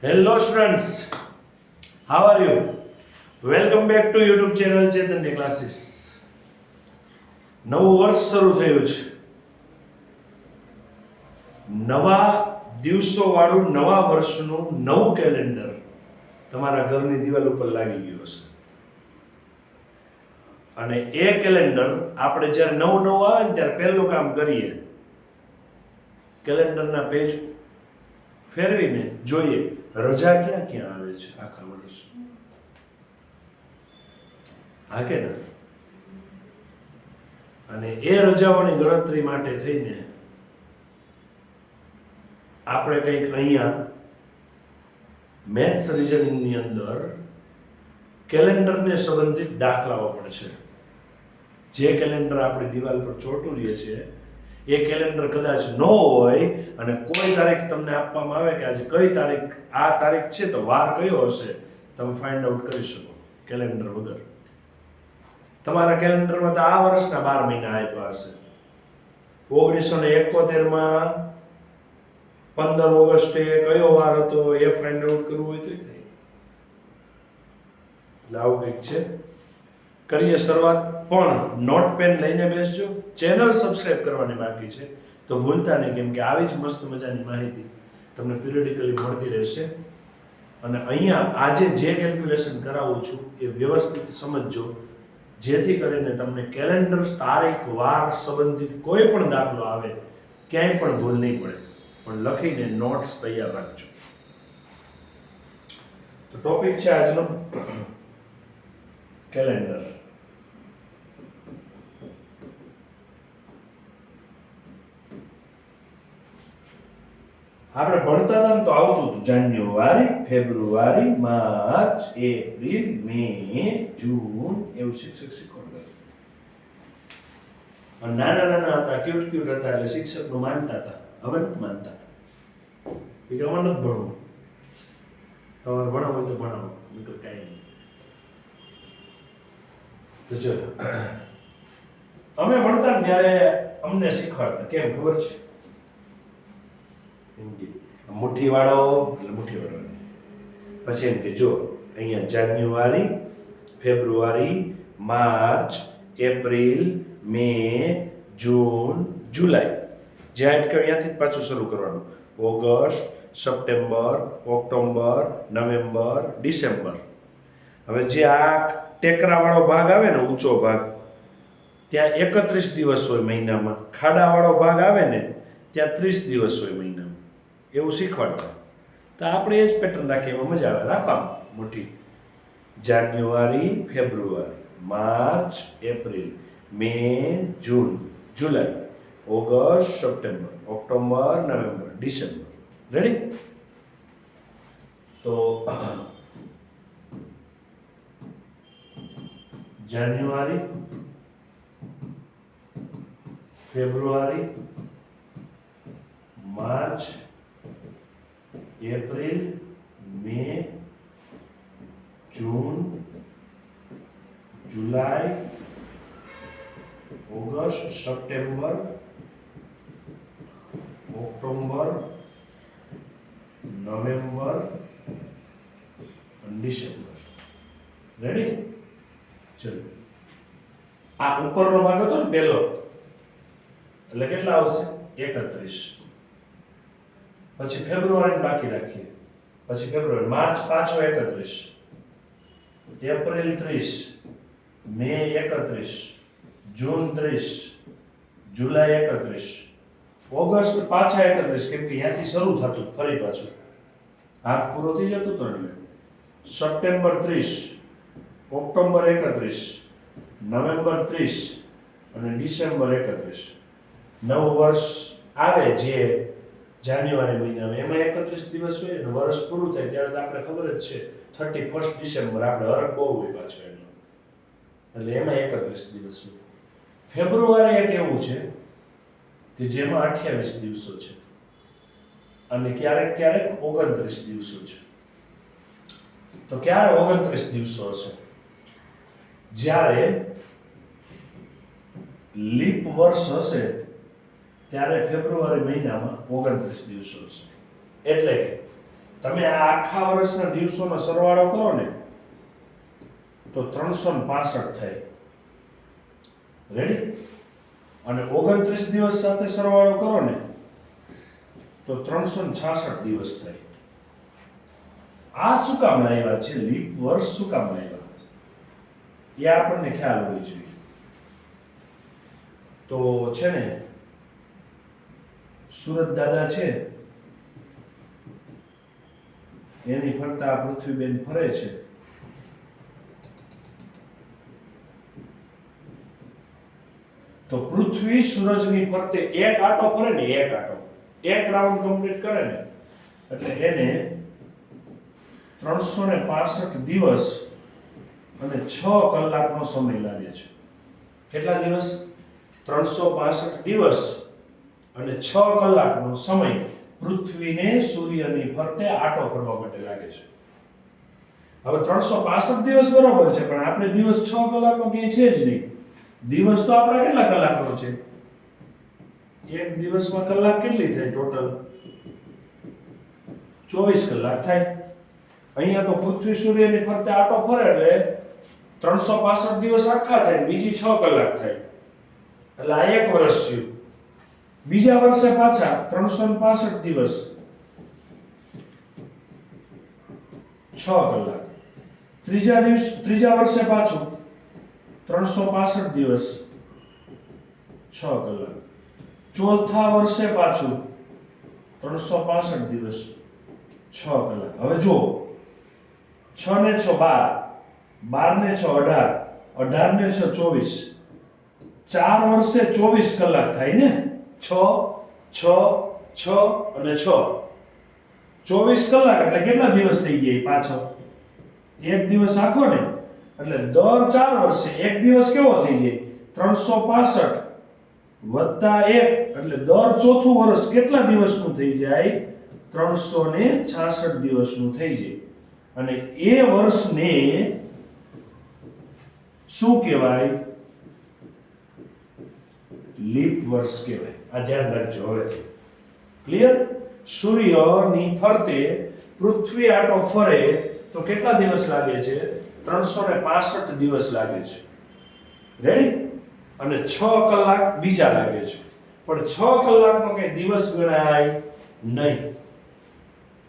Hello students, how are you? Welcome back to YouTube channel Chaitanya classes. નવું વર્ષ શરૂ થયું છે. નવા દિવસો વાળું નવા વર્ષનું નવું કેલેન્ડર તમારા ઘરની દિવાલ ઉપર લાગી ગયું હશે. અને એ કેલેન્ડર આપણે જ્યારે નવું આવે ને ત્યારે પહેલું કામ કરીએ કેલેન્ડરના પેજ ફેરવીને જોઈએ રજા ક્યાં ક્યાં આવે છે આખા વર્ષ. હા કે ના? અને એ રજાઓની ગણતરી માટે થઈને આપણે કંઈક અહીંયા મેથ્સ રિઝનિંગની અંદર કેલેન્ડરને સંબંધિત દાખલાઓ પણ છે. જે કેલેન્ડર આપણી દિવાલ પર ચોંટું છે એ કેલેન્ડર કદાચ ન હોય અને કોઈ તારીખ તમને આપવામાં આવે કે આજે કઈ તારીખ આ તારીખ છે તો વાર કયો હશે તમે ફાઇન્ડ આઉટ કરી શકો કેલેન્ડર વગર. તમારા કેલેન્ડરમાં તો આ વર્ષના 12 મહિના આપ્યા હશે. 1971માં 15 ઓગસ્ટે કયો વાર હતો એ ફાઇન્ડ આઉટ કરવું હોય તો થાય. એટલે આવું કંઈક છે. કરીએ શરૂઆત. પણ નોટ પેન લઈને બેસજો. ચેનલ સબસ્ક્રાઇબ કરવાની બાકી છે તો ભૂલતા નહીં, કેમ કે આવી જ મસ્ત મજાની માહિતી તમને પીરિયડિકલી મળતી રહેશે. અને અહીંયા આજે જે કેલ્ક્યુલેશન કરાવું છું એ વ્યવસ્થિત સમજજો, જેથી કરીને તમને કેલેન્ડર તારીખ વાર સંબંધિત કોઈ પણ દાખલો આવે ક્યાંય પણ ભૂલ નહીં પડે. પણ લખીને નોટ્સ તૈયાર રાખજો. તો ટોપિક છે આજનો કેલેન્ડર. આપણે ભણતા હતા ને તો આવતું હતું જાન્યુઆરી, ફેબ્રુઆરી, માર્ચ, એપ્રિલ, મે, જૂન એવું શિક્ષક શીખવાડતા. અને નાના નાના હતા, ક્યુટ ક્યુટ હતા એટલે શિક્ષકનું માનતા હતા. હવે નથી માનતા. એ કે અમારે નથી ભણવું, તમારે ભણાવો હોય તો ભણાવો, બીજું કાંઈ નહીં. તો ચલો, અમે ભણતા ને ત્યારે અમને શીખવાડતા. કેમ ખબર છે? મુઠ્ઠી વાળો એટલે મુઠ્ઠી વાળો. પછી એમ કે જો અહીંયા જાન્યુઆરી, February, March, April, May, June, જુલાઈ. જ્યાં અટકે ત્યાંથી જ પાછું શરૂ કરવાનું. August, September, October, November, December. હવે જે આ ટેકરાવાળો ભાગ આવે ને, ઊંચો ભાગ, ત્યાં 31 દિવસ હોય મહિનામાં. ખાડાવાળો ભાગ આવે ને ત્યાં 30 દિવસ હોય મહિનામાં. એવું શીખવાડતા. તો આપણે એ જ પેટર્ન રાખીએ, એમાં મજા આવે. રાખવામાં મોટી January, February, March, April, May, June, July, August, September, October, November, December. Ready? તો January, February, March, April, May, June, July, August, September, October, November, December. Ready? ચલો, આ ઉપરનો ભાગ હતો ને પહેલો, એટલે કેટલા આવશે? 31. પછી ફેબ્રુઆરી બાકી રાખીએ. પછી ફેબ્રુઆરી, માર્ચ પાછો 31, એપ્રિલ 30, મે 31, જૂન 30, જુલાઈ 31, ઓગસ્ટ પાછા 31, કેમ કે ત્યાંથી શરૂ થતું ફરી પાછું હાથ પૂરો થઈ જતો તો એટલે. સપ્ટેમ્બર 30, ઓક્ટોબર 31, નવેમ્બર 30 અને ડિસેમ્બર 31. નવું વર્ષ આવે જે જાન્યુઆરી મહિનામાં, એમાં 31 દિવસ હોય અને વર્ષ પૂરું થાય ત્યારે તો આપણે ખબર જ છે 31 ડિસેમ્બર. આપણે હરખ બહુ હોય પાછો એનો, એટલે એમાં 31 દિવસ હોય. ફેબ્રુઆરી એક એવું છે કે જેમાં 28 દિવસો છે અને ક્યારેક ક્યારેક 29 દિવસો છે. તો ક્યારે 29 દિવસો હશે? જ્યારે લીપ વર્ષ હશે ત્યારે ફેબ્રુઆરી મહિનામાં 29 દિવસો હશે. એટલે કે તમે આ આખા વર્ષના દિવસોનો સરવાળો કરો ને તો 365 થાય. રેડી? અને 29 દિવસ સાથે સરવાળો કરો ને તો 366 દિવસ થાય. આ શું કામ લાવ્યા છે? લીપ વર્ષ શું કામ લાવ્યા એ આપણને ખ્યાલ હોવી જોઈએ. તો છે ને સુરત દાદા છે એની ફરતા પૃથ્વીબેન ફરે છે. તો પૃથ્વી સૂરજની ફરતે એક આંટો ફરે ને, એક રાઉન્ડ કમ્પ્લીટ કરે ને એટલે એને 365 દિવસ અને 6 કલાકનો સમય લાગે છે. કેટલા દિવસ? 365 દિવસ અને 6 કલાકનો સમય પૃથ્વીને સૂર્યની ફરતે આંટો ફરવા માટે લાગે છે. હવે 365 દિવસ બરોબર છે, પણ આપણે દિવસ 6 કલાકનો ક્યાંય છે જ નહીં. દિવસ તો આપણા કેટલા કલાકનો છે? એક દિવસમાં કલાક કેટલી થાય ટોટલ? 24 કલાક થાય. અહીંયા તો પૃથ્વી સૂર્યની ફરતે આંટો ફરે એટલે 365 દિવસ આખા થાય, બીજી 6 કલાક થાય. એટલે આ એક વર્ષ થયું. બીજા વર્ષે પાછા 365 દિવસ 6 કલાક. ત્રીજા વર્ષે પાછું 365 દિવસ 6 કલાક. ચોથા વર્ષે પાછું 365 દિવસ 6 કલાક. હવે જો 6 ને 6 12, 12 ને 6 18, 18 ને 6 24, 4 વર્ષે 24 કલાક થાય ને. 6 6 6 અને 6 24 કલાક એટલે કેટલા દિવસ થઈ ગયા પાછળ? એક દિવસ આખો ને. એટલે દર 4 વર્ષે એક દિવસ કેવો થઈ જાય? 365 વત્તા 1 એટલે દર ચોથું વર્ષ કેટલા દિવસનું થઈ જાય? 366 દિવસનું થઈ જાય. અને એ વર્ષને શું કહેવાય? લીપ વર્ષ કહેવાય. આ ધ્યાન રાખજો હવે. ક્લિયર? સૂર્યની ફરતે પૃથ્વી આંટો ફરે તો કેટલા દિવસ લાગે છે? 365 દિવસ લાગે છે. રેડી? અને 6 કલાક બીજા લાગે છે. પણ 6 કલાકનો કઈ દિવસ ગણાય નહીં.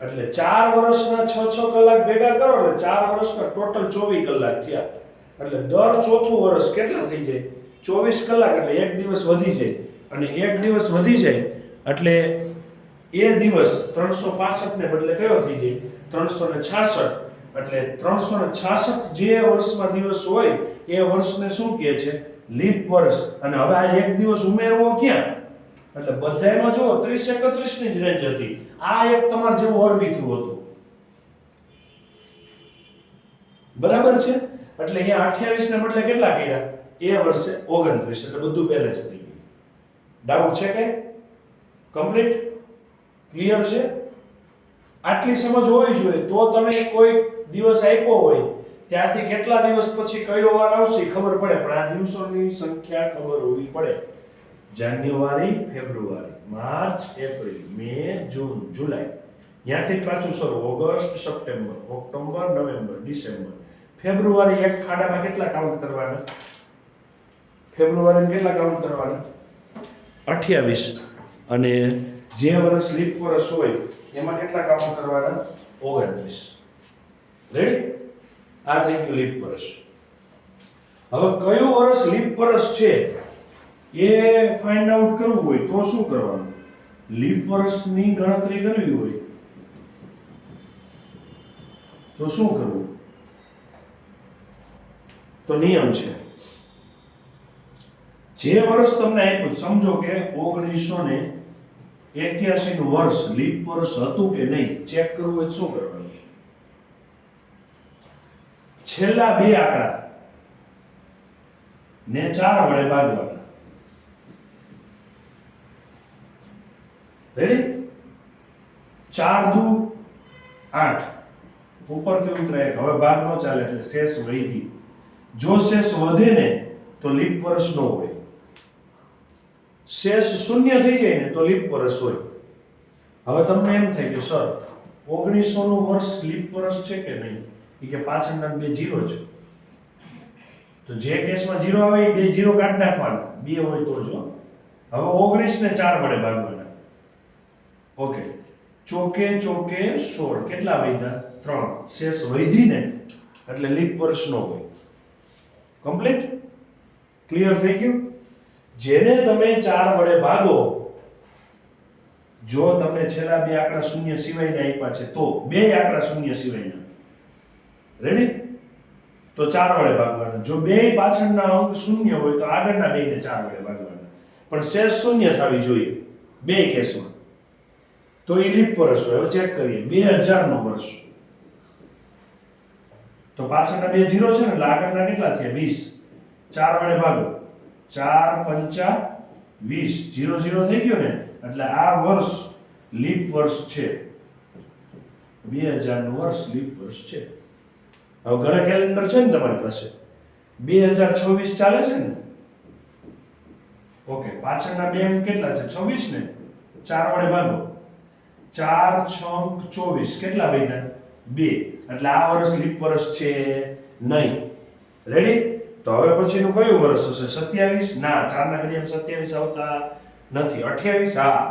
એટલે 4 વર્ષના 6 કલાક ભેગા કરો એટલે 4 વર્ષના ટોટલ 24 કલાક થયા. એટલે દર ચોથું વર્ષ કેટલા થઈ જાય? 24 કલાક. એટલે એક દિવસ વધી જાય. અને એક દિવસ વધી જાય એટલે એ દિવસ 365 ને બદલે કયો થઈ જાય? 366. એટલે 366 જે વર્ષમાં દિવસ હોય એ વર્ષને શું કહે છે? લીપ વર્ષ. અને હવે આ એક દિવસ ઉમેરવો ક્યાં? એટલે બધાયમાં જો 30 31 ની જ રેન્જ હતી. આ એક તમાર જેવું અળવીથું હતું. બરાબર છે? એટલે અહીંયા 28 ને બદલે કેટલા કર્યા? એ વર્ષે 29. એટલે બધું બેલેન્સ થઈ ગયું. ડાઉટ છે કે? કમ્પ્લીટ? ક્લિયર છે? આટલી સમજ હોવી જોઈએ તો તમે કોઈ દિવસ આપ્યો હોય ત્યાંથી કેટલા દિવસ પછી કયો વાર આવશે ખબર પડે. પણ આ દિવસોની સંખ્યા ખબર હોવી પડે. જાન્યુઆરી, February, March, April, May, June, જુલાઈ, ત્યાંથી પાછું શરૂ August, September, October, November, December, February. એક ખાડામાં કેટલા કાઉન્ટ કરવાના? ફેબ્રુઆરીમાં કેટલા કાઉન્ટ કરવાના? 28. અને જે વર્ષ લીપ વર્ષ હોય એમાં કેટલા કાઉન્ટ કરવાના? 29. રેડી? આ થઈ ગયું લીપ વર્ષ. હવે કયું વર્ષ લીપ વર્ષ છે એ ફાઇન્ડ આઉટ કરવું હોય તો શું કરવાનું? લીપ વર્ષની ગણતરી કરવી હોય તો શું કરવું? તો નિયમ છે. જે વર્ષ તમને આપ્યું, સમજો કે 1981 નું વર્ષ લીપ વર્ષ હતું કે નહીં ચેક કરવું હોય શું કરવાનું? છેલ્લા 2 આંકડા ને 4 વડે ભાગવાના. રેડી? 4 દુ 8 ઉપરથી ઉતરાય. હવે ભાગ નો ચાલે એટલે શેષ વધી. જો શેષ વધે ને તો લીપ વર્ષ નો હોય. શેષ શૂન્ય થઈ જાય ને તો લીપ વર્ષ હોય. હવે તમને એમ થાય કે સર 1900 નું વર્ષ લીપ વર્ષ છે કે નહીં? એ કે પાછળના બે 0 છે, તો જે કેસમાં 0 આવે એ બે 0 કાઢી નાખવાના, બે હોય તો જો. હવે 19 ને 4 વડે ભાગવાના. ઓકે, ચોકે ચોકે 16, કેટલા વધ્યા? 3. શેષ વધી ને એટલે લીપ વર્ષ નો હોય. કમ્પ્લીટ? ક્લિયર થઈ ગયું? જેને તમે 4 વડે ભાગો, જો તમને છેલ્લા બે આંકડા શૂન્ય સિવાયના આપ્યા છે તો બે આંકડા શૂન્ય સિવાયના, રેડી? તો 4 વડે ભાગવાના. જો બે પાછળના અંક શૂન્ય હોય તો આગળના બેને 4 વડે ભાગવાના, પણ શેષ શૂન્ય થવી જોઈએ બે કેસમાં, તો એ લીપ વર્ષ હોય. હવે ચેક કરીએ, 2000 નું વર્ષ, તો પાછળના બે 0 છે ને એટલે આગળના કેટલા થયા? 20. 4 વડે ભાગો, 4 પંચા 20, 0 0 થઈ ગયો ને, એટલે આ વર્ષ લીપ વર્ષ છે. 2000 નું વર્ષ લીપ વર્ષ છે. હવે ઘરે કેલેન્ડર છે ને તમારી પાસે? 2026 ચાલે છે ને? ઓકે, પાછળના બે અંક કેટલા છે? 26 ને, 4 વડે ભાગો, 4 6 24, કેટલા વધ્યા? 2. એટલે આ વર્ષ લીપ વર્ષ છે નહીં. રેડી? તો હવે પછીનું કયું વર્ષ હશે? 27? ના, 4 ના ઘડિયામાં 27 આવતા નથી. 28? હા,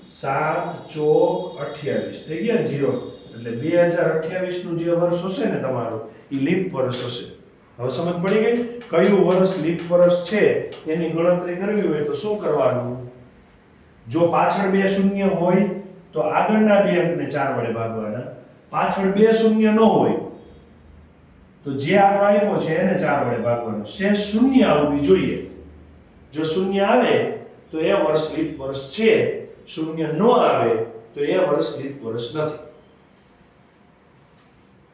7 ચોક 28 થઈ ગયા ને 0, એટલે 2028 નું જે વર્ષ હશે ને તમારું, એ લીપ વર્ષ હશે. હવે સમજ પડી ગઈ? કયું વર્ષ લીપ વર્ષ છે એની ગણતરી કરવી હોય તો શું કરવાનું? જો પાછળ બે શૂન્ય હોય તો આગળના બે અંકને 4 વડે ભાગવાના, પાછળ બે શૂન્ય ન હોય તો જે આંકડો આપ્યો છે એને 4 વડે ભાગવાનો. શેષ શૂન્ય આવવી જોઈએ. જો શૂન્ય આવે તો એ વર્ષ લીપ વર્ષ છે, શૂન્ય ન આવે તો એ વર્ષ લીપ વર્ષ નથી.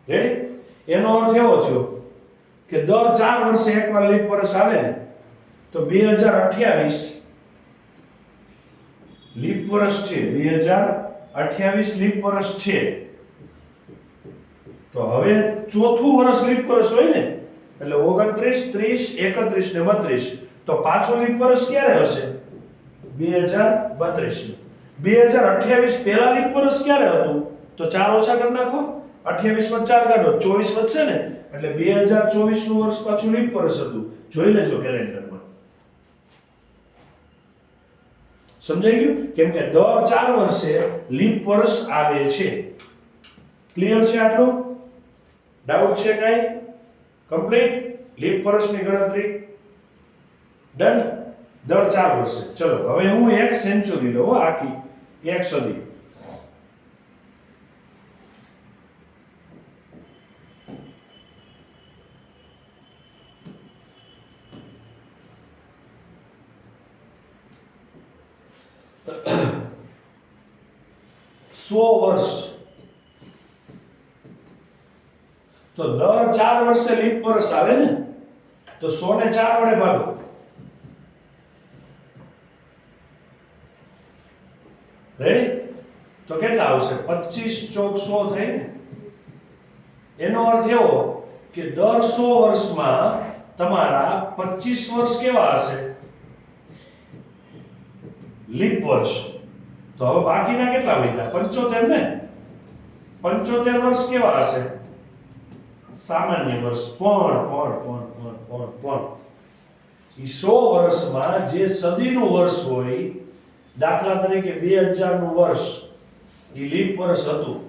રેડી? એનો અર્થ એવો થયો કે દર 4 વર્ષે એકવાર લીપ વર્ષ આવે ને, તો 2028 લીપ વર્ષ છે. 2028 લીપ વર્ષ છે. તો હવે ચોથું વર્ષ લીપ વર્ષ હોય ને, એટલે 29 30 31 ને 32, તો પાછો લીપ વર્ષ ક્યારે હશે? 2032. 2028 પહેલા લીપ વર્ષ ક્યારે હતું? તો 4 ઓછા કરી નાખો, 28 માં 4 કાઢો, 24 વધશે ને, એટલે 2024 નું વર્ષ પાછું લીપ વર્ષ હતું. જોઈ લેજો કેલેન્ડરમાં. સમજાઈ ગયું? કેમ કે દર 4 વર્ષે લીપ વર્ષ આવે છે. ક્લિયર છે આટલું? ડાઉટ છે કઈ? કમ્પ્લીટ? લીપ વર્ષની ગણતરી ડન. દર 4 વર્ષે. ચલો હવે હું એક સેન્ચુરી લઉં, આખી એક સદી. સો વર્ષ, તો દર 4 વર્ષે લીપ વર્ષ આવે ને, તો 100 ને 4 વડે ભાગો, રેડી? તો કેટલા આવશે? 25 ચોક 100 થાય ને. એનો અર્થ એવો કે દર 100 વર્ષમાં તમારા 25 વર્ષ કેવા હશે? લીપ વર્ષ. તો હવે બાકીના કેટલા વધ્યા? 75 ને. 75 વર્ષ કેવા હશે? સામાન્ય વર્ષ. પણ ઈ 100 વર્ષમાં જે સદીનું વર્ષ હોય, દાખલા તરીકે 2000 નું વર્ષ ઈ લીપ વર્ષ હતું,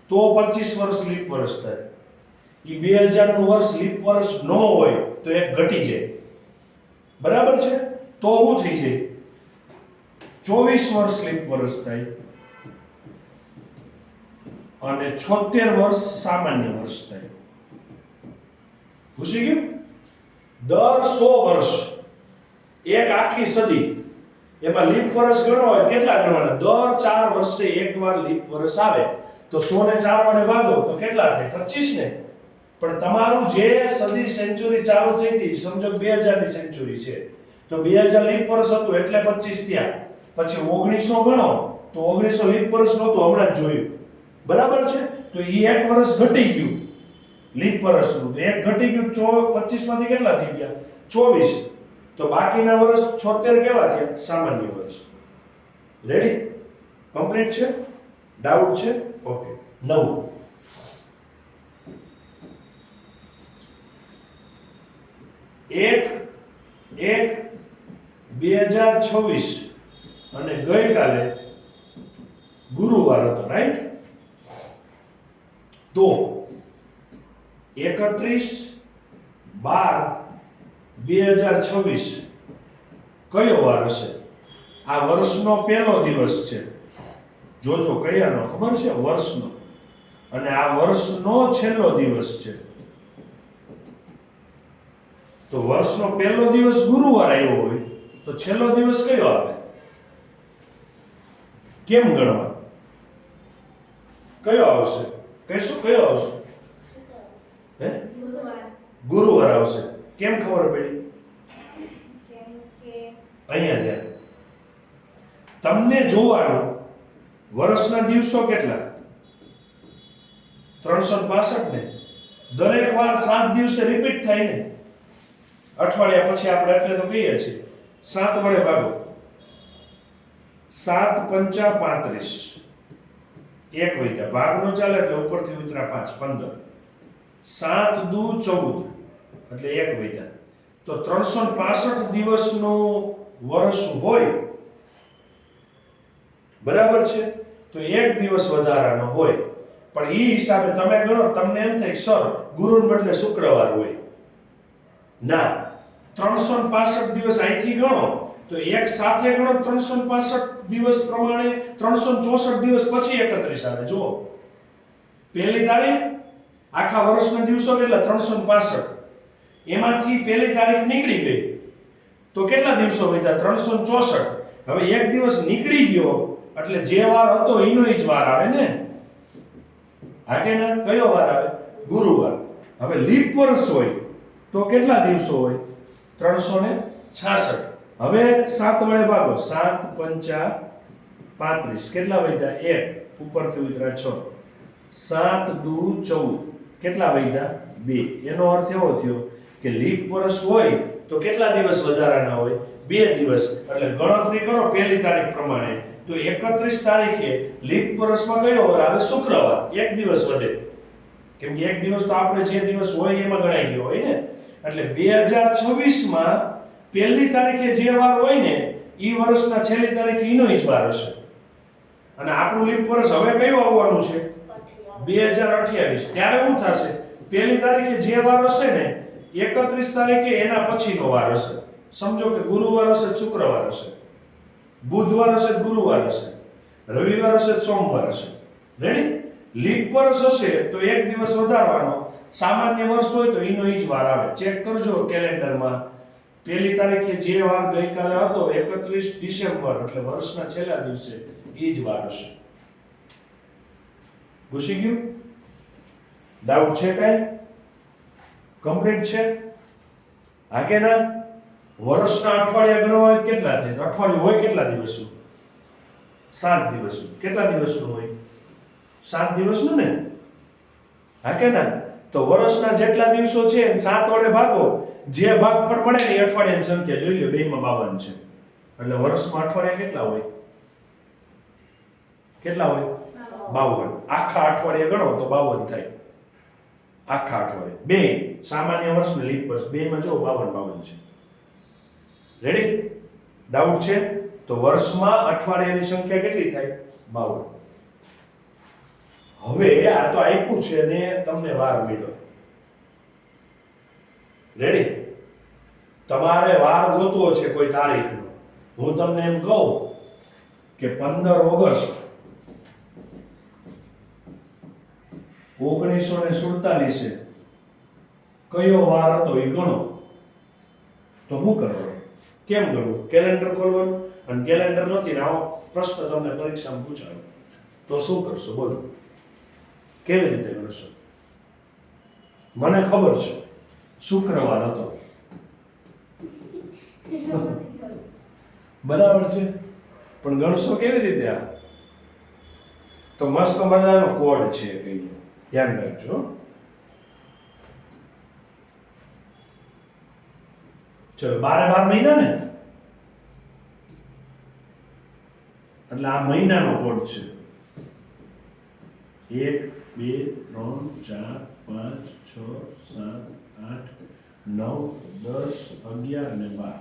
તો 25 વર્ષ લીપ વર્ષ થાય. ઈ 2000 નું વર્ષ લીપ વર્ષ ન હોય તો એક ઘટી જાય. બરાબર છે? તો શું થઈ જાય? 24 વર્ષ લીપ વર્ષ થાય અને 76 વર્ષ સામાન્ય વર્ષ થાય. પૂછી ગયું? દર 100 વર્ષ, એક આખી સદી, એમાં લીપ વર્ષ ગણવા હોય કેટલા ગણવાના? દર 4 વર્ષે એકવાર લીપ વર્ષ આવે, તો 100 ને 4 વડે ભાગો તો કેટલા થાય? 25 ને. પણ તમારું જે સદી સેન્ચુરી ચાલુ થઈ હતી, સમજો 2000 ની સેન્ચુરી છે, તો 2000 લીપ વર્ષ હતું એટલે 25 થયા. પછી 1900 ગણો તો 1900 લીપ વર્ષ નહોતું, હમણાં જ જોયું. બરાબર છે? તો એ એક વર્ષ ઘટી ગયું લીપ વર્ષનું, તો એક ઘટી ગયું. 25 માંથી કેટલા થઈ ગયા? 24. તો બાકીના વર્ષ 76 કેવા થયા? સામાન્ય વર્ષ. રેડી? કમ્પ્લીટ છે? ડાઉટ છે? ઓકે. 9 1/1/2026 અને ગઈકાલે ગુરુવાર હતો, રાઈટ? તો 31/12/2026 કયો વાર હશે? આ વર્ષનો પહેલો દિવસ છે. જોજો કયાનો ખબર છે? વર્ષનો. અને આ વર્ષનો છેલ્લો દિવસ છે. તો વર્ષનો પહેલો દિવસ ગુરુવાર આવ્યો હોય તો છેલ્લો દિવસ કયો આવે? કેમ ગણવા? કયો આવશે? કહીશું કયો આવશે? હે? ગુરુવાર આવશે. કેમ ખબર પડી? અહીંયા ધ્યાન. તમને જોવાનું વર્ષના દિવસો કેટલા? 365 ને દરેક વાર 7 દિવસે રિપીટ થાય ને. અઠવાડિયા પછી આપણે એટલે તો કહીએ છીએ 7 વડે ભાગો. 7 પંચા 35. એક વૈતા ભાગ નો ચાલે એટલે ઉપરથી ઉતરા 5 15. 7 દુ 14 એટલે એક વૈતા. તો 365 દિવસનું વર્ષ હોય, બરાબર છે? તો એક દિવસ વધારાનો હોય. પણ ઈ હિસાબે તમે ગણો, તમને એમ થાય સર ગુરુને બદલે શુક્રવાર હોય. ના, 365 દિવસ અહીંથી ગણો તો એક સાથે ગણો 365 દિવસ પ્રમાણે 364 દિવસ પછી 31 આવે. જુઓ, પહેલી તારીખ, આખા વર્ષના દિવસો કેટલા? 365. એમાંથી પહેલી તારીખ નીકળી ગઈ તો કેટલા દિવસો વધ્યા? 364. હવે એક દિવસ નીકળી ગયો એટલે જે વાર હતો એનો જ વાર આવે ને. હા કે ના? કયો વાર આવે? ગુરુવાર. હવે લીપ વર્ષ હોય તો કેટલા દિવસો હોય? 366. હવે 7 વડે ભાગો. 7 પંચા 35. કેટલા વધ્યા? 1 ઉપરથી ઉતરા 6. 7 દુ 14. કેટલા વધ્યા? 2. એનો અર્થ એવો થયો કે લીપ વર્ષ હોય તો કેટલા દિવસ વધારાના હોય? 2 દિવસ. એટલે ગણતરી કરો પહેલી તારીખ પ્રમાણે તો 31 તારીખે લીપ વર્ષમાં કયો વાર આવે? શુક્રવાર. એક દિવસ વધે. કેમ કે એક દિવસ તો આપણે જે દિવસ હોય એમાં ગણાઈ ગયો હોય ને. એટલે 2026 માં પહેલી તારીખે જે વાર હોય ને ઈ વર્ષના છેલ્લી તારીખે ઈનો જ વાર હશે. અને આપણું લીપ વર્ષ હવે કયું આવવાનું છે? 2028. ત્યારે શું થશે? પહેલી તારીખે જે વાર હશે ને 31 તારીખે એના પછીનો વાર હશે. સમજો કે ગુરુવાર હશે, શુક્રવાર હશે, બુધવાર હશે, ગુરુવાર હશે, રવિવાર હશે, સોમવાર હશે. રેડી? લીપ વર્ષ હશે તો એક દિવસ વધારવાનો. સામાન્ય વર્ષ હોય તો એનો જ વાર આવે. ચેક કરજો કેલેન્ડરમાં. પહેલી તારીખે જે વાર ગઈકાલે હતો 31 ડિસેમ્બર એટલે વર્ષના છેલ્લા દિવસે એ જ વાર હશે. ઘૂસી ગયું? ડાઉટ છે કાંઈ? કમ્પ્લીટ છે? હા કે ના? વર્ષના અઠવાડિયા ગણવા હોય કેટલા થાય? અઠવાડિયું હોય કેટલા દિવસનું? 7 દિવસનું. કેટલા દિવસનું હોય? 7 દિવસનું ને? હા કે ના? તો વર્ષના જેટલા દિવસો છે 7 વડે ભાગો. જે ભાગફળ મળે ને એ અઠવાડિયાની સંખ્યા જોઈ લો. બેમાં 52 છે. એટલે વર્ષમાં અઠવાડિયા કેટલા હોય? કેટલા હોય? 52. આખા અઠવાડિયા ગણો તો 52 થાય. આખા અઠવાડિયા. બે સામાન્ય વર્ષ ને લીપ વર્ષ બેમાં જો 52 છે. રેડી? ડાઉટ છે? તો વર્ષમાં અઠવાડિયાની સંખ્યા કેટલી થાય? 52. હવે આ તો આપ્યું છે ને તમને વાર મળ્યો. રેડી? તમારે વાર ગોતવો છે કોઈ તારીખનો. હું તમને એમ કહું કે 15 ઓગસ્ટ 1947 કયો વાર હતો એ ગણો. તો શું કરવાનું? કેમ ગણવું? કેલેન્ડર ખોલવાનું. અને કેલેન્ડર નથી ને આવો પ્રશ્ન તમને પરીક્ષામાં પૂછાયો તો શું કરશો? બોલો, કેવી રીતે ગણશો? મને ખબર છે શુક્રવાર હતો. બરાબર છે, પણ ગણશો કેવી રીતે? આ તો મસ્ત મજાનો કોડ છે, કઈ ધ્યાન રાખજો. ચલો 12 મહિના ને એટલે આ મહિનાનો કોડ છે 1 2 3 4 5 6 7 8 9 10 11 અને 12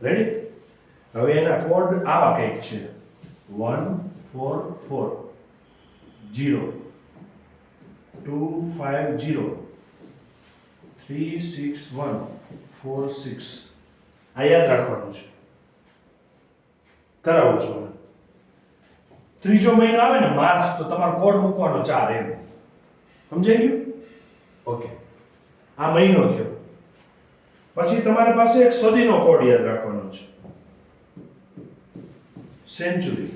રેડી હવે એના કોડ આવા કંઈક છે 1 4 4 0 2 5 0 3 6 1 4 6 આ યાદ રાખવાનું છે કરાવું છું ત્રીજો મહિનો આવે ને માર્ચ તો તમારો કોડ મૂકવાનો 4 એમ સમજાઈ ગયું ઓકે આ મહિનો થયો પછી તમારી પાસે એક સદીનો કોડ યાદ રાખવાનો છે સેન્ચુરી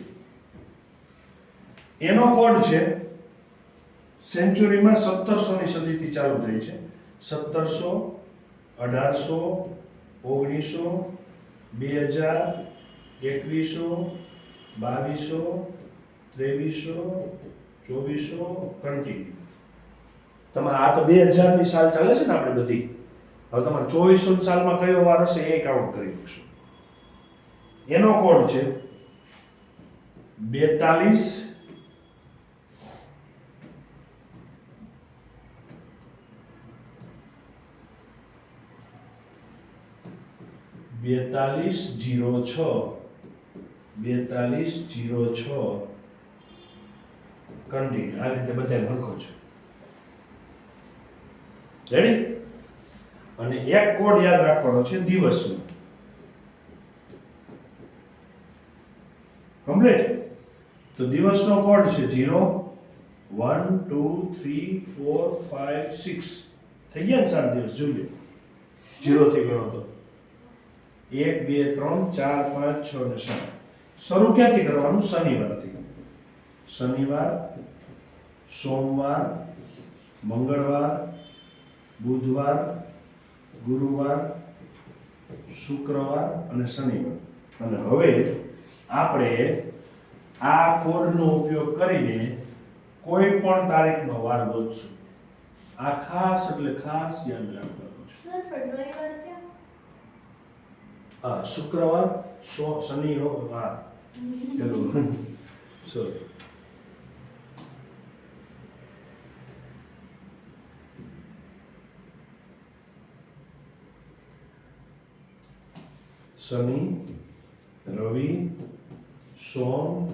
એનો કોડ છે સેન્ચુરીમાં 1700 ની સદીથી ચાલુ થઈ છે 1700 1800 1900 2000 2100 2200 2300 2400 કન્ટિન્યુ તમારે આ તો 2000 ની સાલ ચાલે છે ને આપણે બધી હવે તમારે 2400 સાલમાં કયો વાર હશે એ કાઉન્ટ કરી શકશો એનો કોડ છે 42 4206 કન્ટિન્યુ આ રીતે બધાને લખો છો રેડી અને એક કોડ યાદ રાખવાનો છે દિવસનો કમ્પ્લીટ તો દિવસનો કોડ છે 0 1 2 3 4 5 6 થઈ ગયા ને 7 દિવસ જોઈએ 0 થી ગણો તો 1 2 3 4 5 6 અને 7 શરૂ ક્યાંથી કરવાનું શનિવારથી શનિવાર સોમવાર મંગળવાર બુધવાર ગુરુવાર શુક્રવાર અને શનિવાર અને હવે આપણે આ કોડનો ઉપયોગ કરીને કોઈ પણ તારીખનો વાર ગોતશું આ ખાસ એટલે ખાસ યાદ રાખવાનું છે સર રવિવાર ક્યાં શુક્રવાર શનિ વાર પેલું સોરી શનિ રવિ સોમ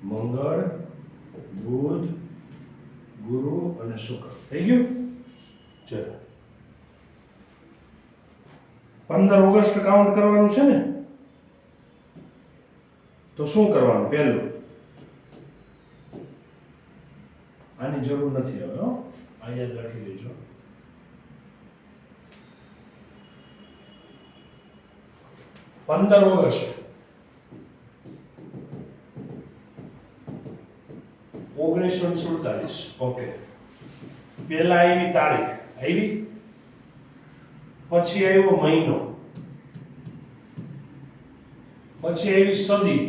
મંગળ બુધ ગુરુ અને શુક્ર થઈ ગયું ચલો 15 ઓગસ્ટ કાઉન્ટ કરવાનું છે ને તો શું કરવાનું પહેલું આની જરૂર નથી હવે આ યાદ રાખી લેજો पंदर ऑगस्ट 1947 ओके पहला आई तारीख आई પછી આવ્યો મહિનો પછી આવી સદી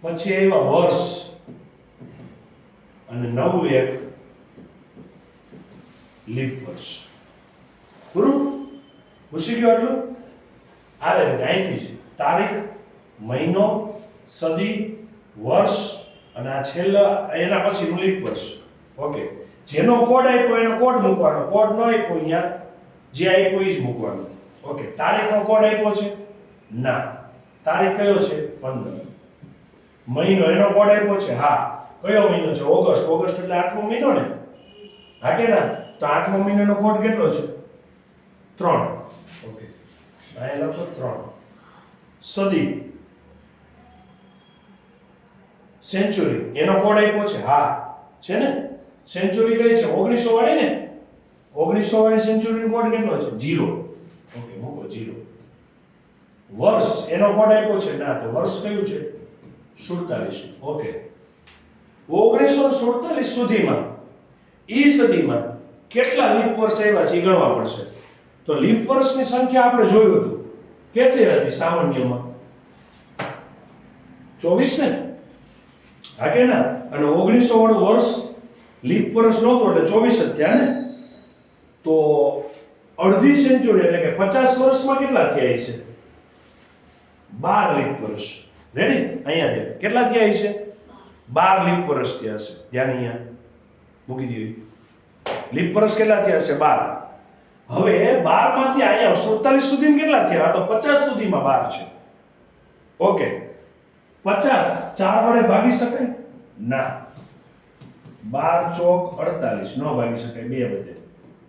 પછી આવ્યા વર્ષ અને નવું એક લીપ વર્ષ બરોબર પૂછી ગયો આટલું આવે રીતે અહીંથી છે તારીખ મહિનો સદી વર્ષ અને આ છેલ્લા એના પછી લીપ વર્ષ ઓકે જેનો કોડ આપ્યો એનો કોડ મૂકવાનો કોડ ન આપ્યો અહીંયા જે આપ્યો એ જ મૂકવાનો ઓકે તારીખનો કોડ આપ્યો છે ના તારીખ કયો છે 15 મહિનો એનો કોડ આપ્યો છે હા કયો મહિનો છે ઓગસ્ટ ઓગસ્ટ એટલે 8મો મહિનો ને હા કે ના તો 8મો મહિનાનો કોડ કેટલો છે 3 ઓકે આ લખો 3 સદી સેન્ચુરી એનો કોડ આપ્યો છે હા છે ને સેન્ચુરી કઈ છે 1900 વાળી ને 1900 વાળી સેન્ચુરી નો કોડ કેટલો છે 0 ઓકે મૂકો 0 વર્ષ એનો કોડ આપ્યો છે ના તો વર્ષ કયું છે 47 ઓકે 1947 સુધીમાં ઈ સદીમાં કેટલા લીપ વર્ષ આવ્યા છે એ ગણવા પડશે તો લીપ વર્ષની સંખ્યા આપણે જોયું હતું કેટલી હતી સામાન્યમાં 24 ને હા કે ના અને 1900 વાળું વર્ષ લીપ વર્ષ નહોતું એટલે 24 જ થયા ને તો અડધી સેન્ચુરી એટલે કે 50 વર્ષમાં કેટલા થયા છે 12 લીપ વર્ષ. રેડી? અહીંયા દે કેટલા થયા હશે? 12 લીપ વર્ષ થયા હશે. ધ્યાન અહીંયા મૂકી દીધું. લીપ વર્ષ કેટલા થયા હશે? 12. હવે 12 માંથી અહીંયા 47 સુધીમાં કેટલા થયા? આ તો 50 સુધીમાં 12 છે. ઓકે, 50 4 વડે ભાગી શકાય? ના. 12 ચોક 48 નો ભાગી શકાય, 2 વધે.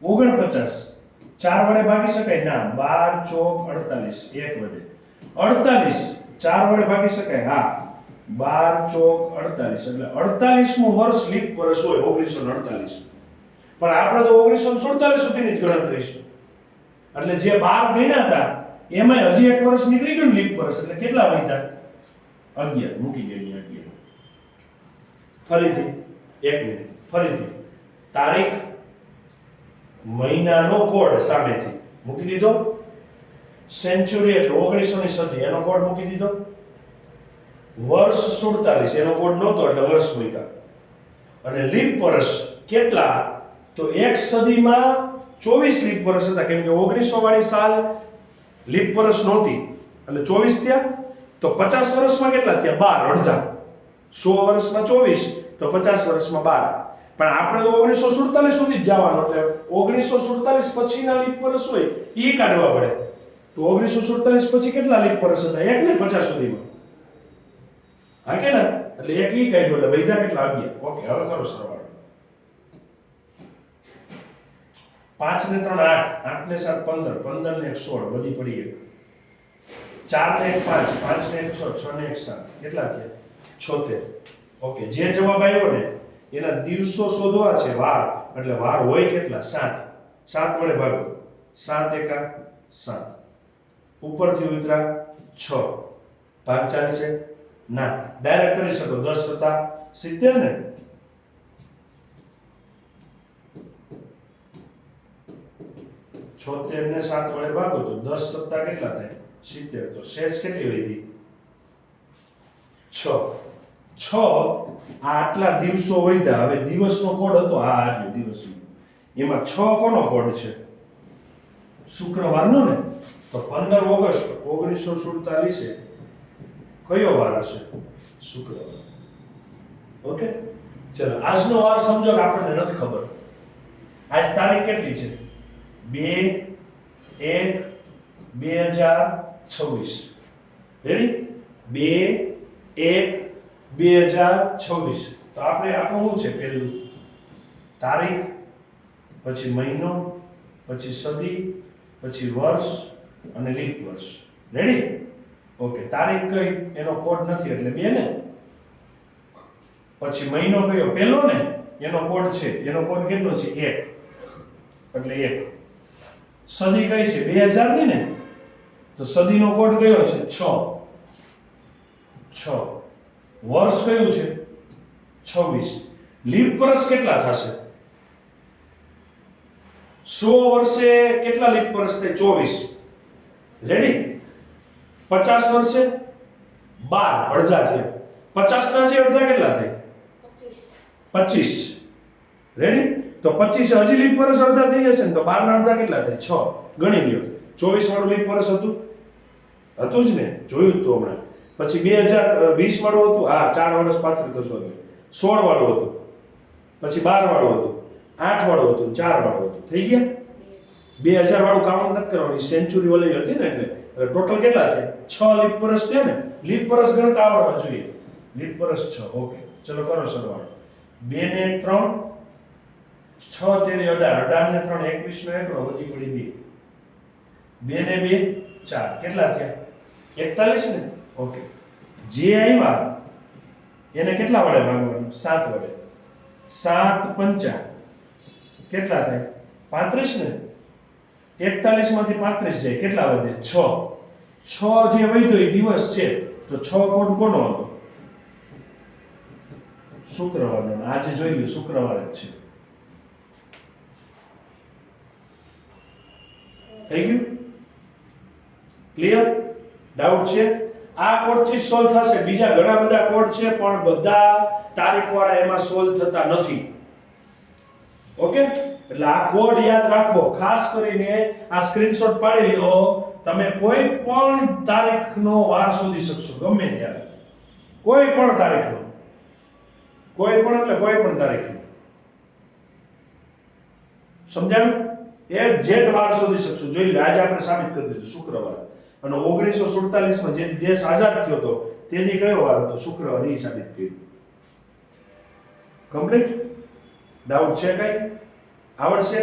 49 4 વડે ભાગી શકાય? ના. 12 ચોક 48 1 વધે. 48 4 વડે ભાગી શકાય? હા. 12 ચોક 48 એટલે 48મું વર્ષ લીપ વર્ષ હોય 1948. પણ આપણે તો 1947 સુધીની જ ગણતરી છે. એટલે જે 12 ગણ્યા હતા એમાં હજી એક વર્ષ નીકળી ગયું લીપ વર્ષ એટલે કેટલા વધ્યા? 11 મૂકી દઈએ 11. ફરીથી 1 મિનિટ. ફરીથી તારીખ મહિનાનો કોડ સામેથી મૂકી દીધો. સેન્ચુરી એટલે 1900 ની સદી એનો કોડ મૂકી દીધો. વર્ષ 47 એનો કોડ નહોતો એટલે વર્ષ મૂક્યા. અને લીપ વર્ષ કેટલા? તો એક સદીમાં 24 લીપ વર્ષ હતા કેમ કે 1900 વાળી સાલ લીપ વર્ષ નહોતી એટલે 24 થયા. તો 50 વર્ષમાં કેટલા થયા? 12 અડધા. 100 વર્ષમાં 24 તો 50 વર્ષમાં 12. પણ આપણે તો 1947 સુધી જ જવાનું એટલે 1947 પછીના લીપ વર્ષ હોય ઈ કાઢવા પડે. તો 1947 પછી કેટલા લીપ વર્ષ હતા? એક ને 50 સુધીમાં. હા કે ના? એટલે એક ઈ કાઢ્યો એટલે વૈધા કેટલા? 11. ઓકે, હવે કરો સરવાળો. 5 ને 3 8, 8 ને 7 15, 15 ને 1 16 વધી પડી ગઈ. 4 ને 1 5, 5 ને 1 6, 6 ને 1 7 કેટલા થયા? 76. ઓકે, જે જવાબ આવ્યો ને એના દિવસો શોધવા છે, વાર એટલે વાર હોય કેટલા? 7. 7 વડે ભાગો. 7 એકા 7. ઉપરથી ઉતરા 6. ભાગ ચાલશે? ના. ડાયરેક્ટ કરી શકો. 10 સત્તા 70 ને 76 ને 7 વડે ભાગો તો 10 સત્તા કેટલા થાય? 70. તો શેષ કેટલી વધી? 6. 6 આ આટલા દિવસો વધ્યા. હવે દિવસનો કોડ હતો આ આટલો દિવસનો. એમાં 6 કોનો કોડ છે? શુક્રવારનો ને. તો 15 ઓગસ્ટ 1947 કયો વાર હશે? શુક્રવાર. ઓકે, ચલો આજનો વાર સમજો કે આપણને નથી ખબર. આજ તારીખ કેટલી છે? 2/1/2026. રેડી? 2/1/2026. તો આપણે આપણું શું છે? પહેલું તારીખ, પછી મહિનો, પછી સદી, પછી વર્ષ અને લીપ વર્ષ. રેડી? ઓકે, તારીખ કઈ? એનો કોડ નથી એટલે 2 ને. પછી મહિનો કયો? પહેલો ને. એનો કોડ છે. એનો કોડ કેટલો છે? 1 એટલે 1. સદી કઈ છે? 2000 ની ને. તો સદીનો કોડ કયો છે? 6. વર્ષ કયું છે? 26. લીપ વર્ષ કેટલા થશે? 100 વર્ષે કેટલા લીપ વર્ષ થાય? 24. રેડી? 50 વર્ષે 12 અડધા થયા. 50 ના જે અડધા કેટલા થાય? 25. રેડી? તો 25 હજી લીપ વર્ષ અડધા થઈ જશે ને તો 12 ના અડધા કેટલા થાય? 6. ગણી લ્યો. 24 વાળું લીપ વર્ષ હતું જ ને, જોયું તો હમણાં. પછી 2020 વાળું હતું, હા 4 વર્ષ પાછળ કશું હતું. 16 વાળું હતું, પછી 12 વાળું હતું, 8 વાળું હતું, 4 વાળું હતું. થઈ ગયા? 2000 વાળું કાઉન્ટ નથી કરવાનું, સેન્ચુરી ઓલી હતી ને એટલે ટોટલ કેટલા છે? 6 લીપ વર્ષ થયા ને. લીપ વર્ષ ગણતા આવડવા જોઈએ. લીપ વર્ષ 6. ઓકે, ચલો કરો સરવાળો. 2 ને 3 6 તેરી 18, 18 ને 3 21 નો એકડો વધી પડી 2. 2 ને 2 4 કેટલા થયા? 41 ને. ઓકે, જે આવ્યા એને કેટલા વડે ભાગવાનું? 7 વડે. 7 5 કેટલા થાય? 35 ને. 41 માંથી 35 જાય કેટલા વધે? 6. 6 જે વધ્યો એ દિવસ છે તો 6 કોડ કોનો હતો? શુક્રવારનો. આજે જોઈ લો શુક્રવાર જ છે. થઈ ગયું? ક્લિયર? ડાઉટ છે? આ કોડ થી સોલ્વ થશે. બીજા ઘણા બધા કોડ છે પણ બધા તારીખ વાળા એમાં સોલ્વ થતા નથી. ઓકે, એટલે આ કોડ યાદ રાખો. ખાસ કરીને આ સ્ક્રીનશોટ પાડી લો તમે કોઈ પણ તારીખનો વાર શોધી શકશો ગમે ત્યારે, કોઈ પણ તારીખનો, કોઈ પણ એટલે કોઈ પણ તારીખનો, સમજાણું? એક્ઝેક્ટ વાર શોધી શકશો. જોઈ લે, આજે આપણે સાબિત કરી દીધું શુક્રવાર, અને 1947 માં જે દેશ આઝાદ થયો હતો તેની કયો વાર હતો? શુક્રવાર. એ સાબિત કર્યું. કમ્પ્લીટ? ડાઉટ છે કઈ? આવડશે?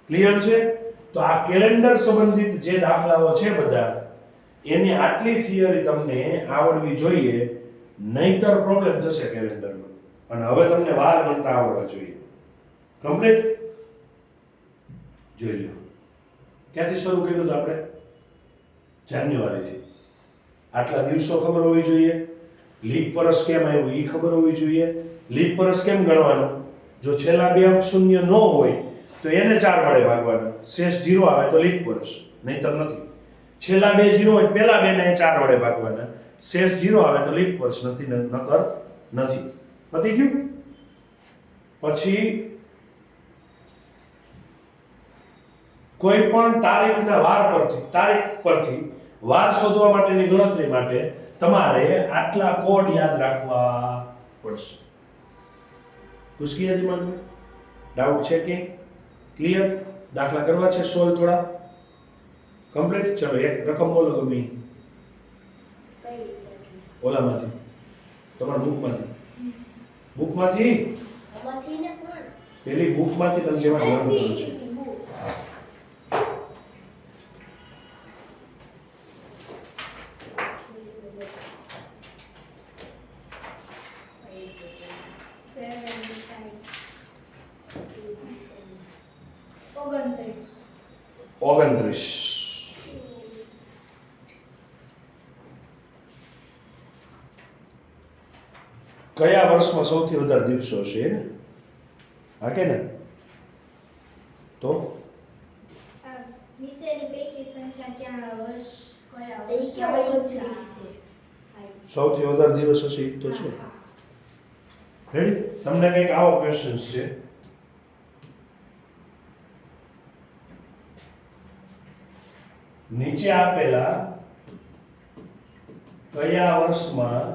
ક્લિયર છે? તો આ કેલેન્ડર સંબંધિત જે દાખલાઓ છે બધા, એની આટલી થિયરી તમને આવડવી જોઈએ, નહીતર પ્રોબ્લેમ થશે કેલેન્ડરમાં. અને હવે તમને વાર ગણતા આવડવા જોઈએ. કમ્પ્લીટ? જોઈ લો, ક્યાંથી શરૂ કર્યું હતું આપણે? જાન્યુઆરીથી. આટલા દિવસો ખબર હોવી જોઈએ, લીપ વર્ષ કેમ આવ્યું એ ખબર હોવી જોઈએ. લીપ વર્ષ કેમ ગણવાનું? જો છેલ્લા બે અંક શૂન્ય ન હોય તો એને 4 વડે ભાગવાના, શેષ 0 આવે તો લીપ વર્ષ, નહીતર નથી. છેલ્લા બે 0 હોય પેલા બેને 4 વડે ભાગવાના, શેષ 0 આવે તો લીપ વર્ષ, નથી નકર નથી. પતી ગયું? પછી કોઈ પણ તારીખ પરથી વાર શોધવા માટેની ગણતરી માટે તમારે આટલા કોડ યાદ રાખવા પડશે. પૂછી ગયા દિમાગમાં? ડાઉટ છે કે? ક્લિયર? દાખલા કરવા છે સોલ્વ થોડા? કમ્પ્લીટ? ચલો એક રકમ બોલો ગમે ઓલામાંથી, તમારા બુકમાંથી પેલી બુકમાંથી તમે જેવા જવાબ કરો છો. ઓગણત્રીસ. કયા વર્ષમાં સૌથી વધારે દિવસો હશે ને? હા કે ને? તો નીચેની પૈકી સંખ્યા કયા વર્ષ કયા સૌથી વધારે દિવસ હશે એ તો છે. રેડી? તમને કંઈક આવો ક્વેશ્ચન છે. નીચે આપેલા કયા વર્ષમાં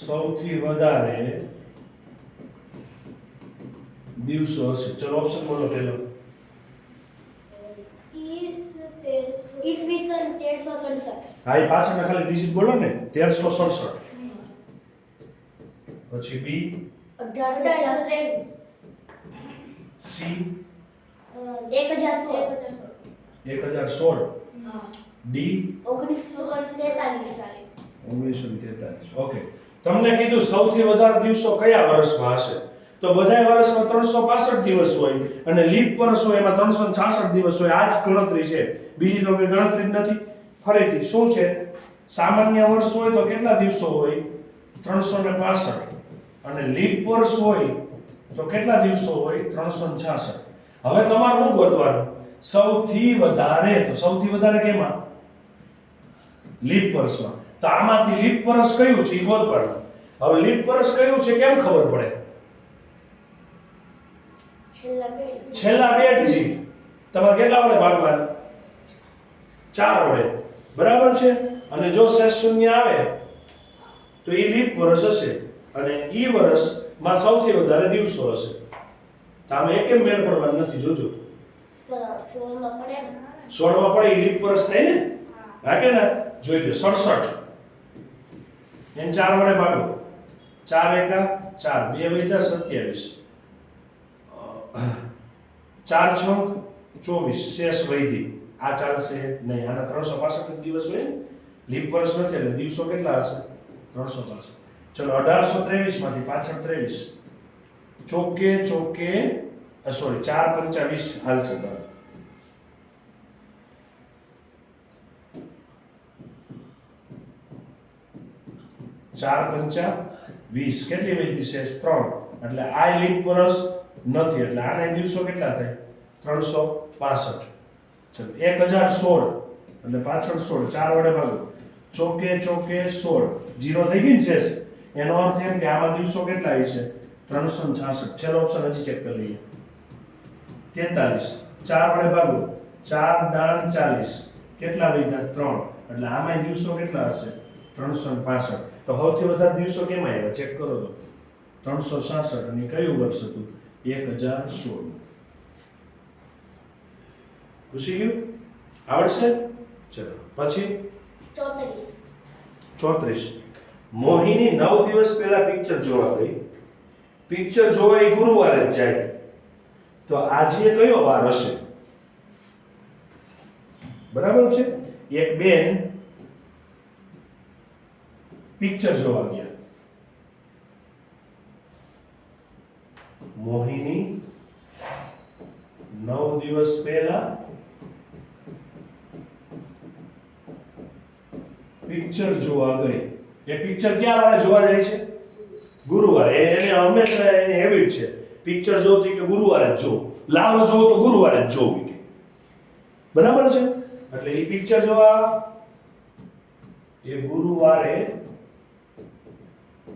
સૌથી વધારે દિવસો હશે? ચલો ઓપ્શન બોલો પહેલો. ઈસવીસન 1367. હા, એ પાછળના ખાલી ડિજિટ બોલો ને. 1367. પછી બી 1823. સી 1016. 1016. ડી 1943. 1943. ઓકે. તમને કીધું સૌથી વધારે દિવસો કયા વર્ષમાં હશે, તો બધાય વર્ષમાં 365 દિવસ હોય અને લીપ વર્ષ હોય એમાં 366 દિવસ હોય. આ જ ગણતરી છે, બીજી તો કોઈ ગણતરી જ નથી. ફરીથી શું છે? સામાન્ય વર્ષ હોય તો કેટલા દિવસો હોય? 365. અને લીપ વર્ષ હોય તો કેટલા દિવસો હોય? 366. હવે તમારે શું ગોતવાનું? સૌથી વધારે. તો સૌથી વધારે કેમાં? લીપ વર્ષમાં. તો આમાંથી લીપ વર્ષ કયું છે એ ગોતવાનું. હવે લીપ વર્ષ કયું છે કેમ ખબર પડે? છેલ્લા બે ડિજિટ તમારે કેટલા વડે ભાગવાના? 4 વડે. બરાબર છે? અને જો શેષ શૂન્ય આવે તો એ લીપ વર્ષ હશે, અને ઈ વર્ષમાં સૌથી વધારે દિવસો હશે. તો આમાં એકેય મેળ પડવાનું નથી. જોજો 16 માં પડે એ લીપ વર્ષ થાય ને? હા કે ના? જોઈ લો 67. એને 4 વડે ભાગો. 4 એકા 4, 2 વૈધા 27, 4 છંક 24, શેષ વૈધી. આ ચાલશે નહીં. આના 365 દિવસ હોય ને, લીપ વર્ષ નથી એટલે દિવસો કેટલા હશે? 365. ચલો 1823 માંથી પાછળ 23. ચોકે સોરી 4 પંચા 20 હાલશે. 4 પંચા 20. કેટલી વૈધી શેષ? 3. એટલે આ લીપ વર્ષ નથી એટલે આના દિવસો કેટલા થાય? 365. ચલો 1016 એટલે પાછળ 16, 4 વડે ભાગો. ચોકે 16, 0 થઈ ગઈ ને શેષ. એનો અર્થ એમ કે આમાં દિવસો કેટલા હશે? 366. છેલ્લો ઓપ્શન હજી ચેક કરી લઈએ. 43. 4 વડે ભાગો. 4 દાણ 40 કેટલા વધ્યા 3 એટલે આમાંય દિવસો કેટલા હશે 365 તો સૌથી વધારે દિવસો કેમ આવ્યા ચેક કરો તો 366 અને કયું વર્ષ હતું 1016 પૂછી ગયું આવડશે ચલો પછી 34 મોહિની 9 દિવસ પહેલા પિક્ચર જોવા ગઈ પિક્ચર જોવા એ ગુરુવારે જ જાય તો આજે કયો વાર હશે બરાબર છે એક બેન પિક્ચર જોવા ગયા મોહિની 9 દિવસ પહેલા પિક્ચર જોવા ગઈ એ પિક્ચર ક્યાં વારે જોવા જાય છે ગુરુવારે એને હંમેશા એની હેબિટ છે પિક્ચર જોતી કે ગુરુવારે જ જોવું લાલો જોવું તો ગુરુવારે જ જોવું કે બરાબર છે એટલે એ પિક્ચર જોવા એ ગુરુવારે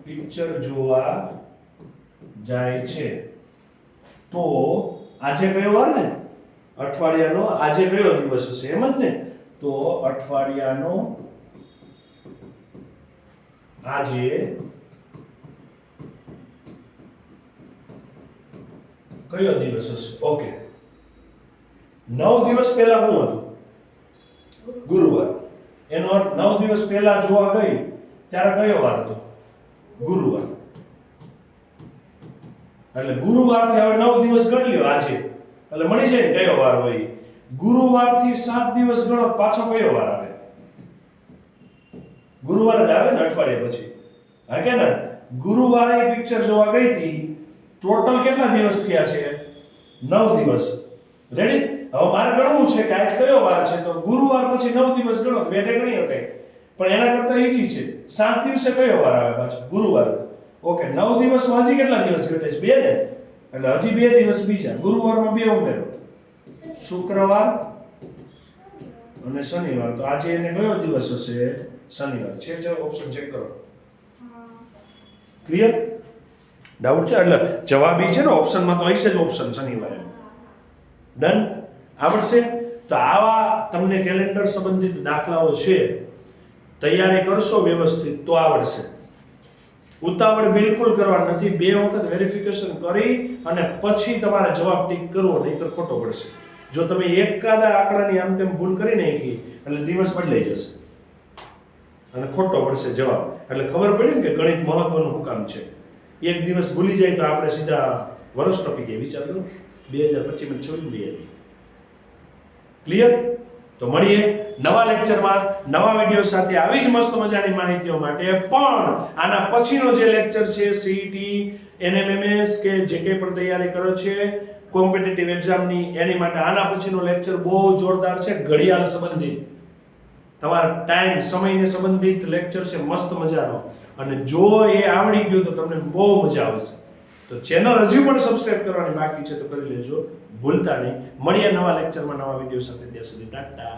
પિક્ચર જોવા જાય છે તો આજે કયો વાર ને અઠવાડિયાનો આજે કયો દિવસ હશે એમ જ ને તો અઠવાડિયાનો આજે કયો દિવસ હશે ઓકે 9 દિવસ પહેલા શું હતું ગુરુવાર એનો અર્થ 9 દિવસ પહેલા જોવા ગઈ ત્યારે કયો વાર હતો ગુરુવાર એટલે ગુરુવારથી હવે 9 દિવસ ગણી લ્યો આજે એટલે મળી જાય ને કયો વાર હોય ગુરુવારથી 7 દિવસ ગણો પાછો કયો વાર આવે ગુરુવાર જ આવે ને અઠવાડિયા પછી હા કે ના ગુરુવારે પિક્ચર જોવા ગઈ હતી ટોટલ કેટલા દિવસ થયા છે 9 દિવસ રેડી હવે મારે ગણવું છે કે આજ કયો વાર છે તો ગુરુવાર પછી 9 દિવસ ગણો તો વેટે ગણી શકાય પણ એના કરતા ઈજી છે 7 દિવસે કયો વાર આવે પાછો ગુરુવાર ઓકે 9 દિવસમાં હજી કેટલા દિવસ ઘટે છે 2 ને એટલે હજી 2 દિવસ બીજા ગુરુવારમાં 2 ઉમેરો શુક્રવાર અને શનિવાર તો આજે એને કયો દિવસ હશે શનિવાર છે ઓપ્શન ચેક કરો ક્લિયર ડાઉટ છે એટલે જવાબ ઈ છે ને ઓપ્શનમાં તો હશે જ ઓપ્શન શનિવારે ડન આવડશે તો આવા તમને કેલેન્ડર સંબંધિત દાખલાઓ છે તૈયારી કરશો વ્યવસ્થિત તો આવડશે ઉતાવળ બિલકુલ કરવા નથી 2 વખત વેરિફિકેશન કરી અને પછી તમારે જવાબ ટીક કરવો નહીતર ખોટો પડશે જો તમે એકાદા આંકડાની આમ તેમ ભૂલ કરી નાખી એટલે દિવસ બદલાઈ જશે અને ખોટો પડશે જવાબ એટલે ખબર પડી ને કે ગણિત મહત્વનું શું કામ છે એક દિવસ ભૂલી જાય તો આપણે સીધા વર્ષ ટપી ગયા વિચાર કરો 2025 માં 26 ક્લિયર તો મળીએ નવા લેક્ચરમાં નવા વિડિયો સાથે આવી જ મસ્ત મજાની માહિતીઓ માટે પણ આના પછીનો જે લેક્ચર છે સીઈટી એનએમએમએસ કે જે કંઈ પણ તૈયારી કરો છે કોમ્પિટિટિવ એક્ઝામની એની માટે આના પછીનો લેક્ચર બહુ જોરદાર છે ઘડિયાળ સંબંધિત તમારા ટાઈમ સમયને સંબંધિત લેક્ચર છે મસ્ત મજાનો અને જો એ આવડી ગયું તો તમને બહુ મજા આવશે તો ચેનલ હજી પણ સબસ્ક્રાઇબ કરવાની બાકી છે તો કરી લેજો ભૂલતા નહીં મળીએ નવા લેક્ચરમાં નવા વિડિયો સાથે ત્યાં સુધી ટાટા